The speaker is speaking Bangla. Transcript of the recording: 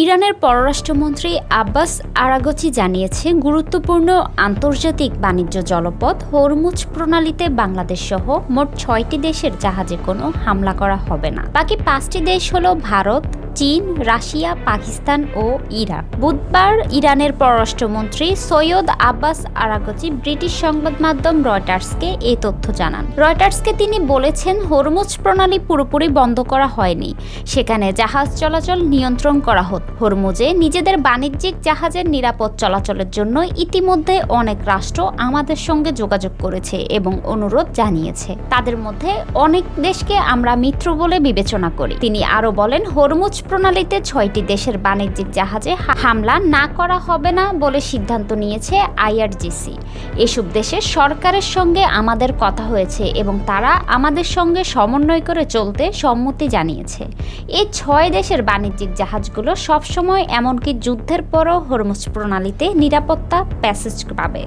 ইরানের পররাষ্ট্রমন্ত্রী আব্বাস আরাগচি জানিয়েছে, গুরুত্বপূর্ণ আন্তর্জাতিক বাণিজ্য জলপথ হরমুজ প্রণালীতে বাংলাদেশ সহ মোট 6টি দেশের জাহাজে কোনো হামলা করা হবে না। বাকি 5টি দেশ হলো ভারত, চীন, রাশিয়া, পাকিস্তান ও ইরাক। বুধবার ইরানের পররাষ্ট্রমন্ত্রী সৈয়দ আব্বাস আরাগচি ব্রিটিশ সংবাদ মাধ্যম রয়টার্সকে এই তথ্য জানান। রয়টার্সকে তিনি বলেছেন, হরমুজ প্রণালী পুরোপুরি বন্ধ করা হয়নি, সেখানে জাহাজ চলাচল নিয়ন্ত্রণ করা হতো। হরমুজে নিজেদের বাণিজ্যিক জাহাজের নিরাপদ চলাচলের জন্য ইতিমধ্যে অনেক রাষ্ট্র আমাদের সঙ্গে যোগাযোগ করেছে এবং অনুরোধ জানিয়েছে। তাদের মধ্যে অনেক দেশকে আমরা মিত্র বলে বিবেচনা করি। তিনি আরও বলেন, হরমুজ প্রণালীতে 6টি দেশের বাণিজ্যিক জাহাজে হামলা না করা হবে না বলে সিদ্ধান্ত নিয়েছে আইআরজিসি। এসব দেশের সরকারের সঙ্গে আমাদের কথা হয়েছে এবং তারা আমাদের সঙ্গে সমন্বয় করে চলতে সম্মতি জানিয়েছে। এই 6 দেশের বাণিজ্যিক জাহাজগুলো সবসময়, এমনকি যুদ্ধের পরও হরমুজ প্রণালীতে নিরাপত্তা প্যাসেজ পাবে।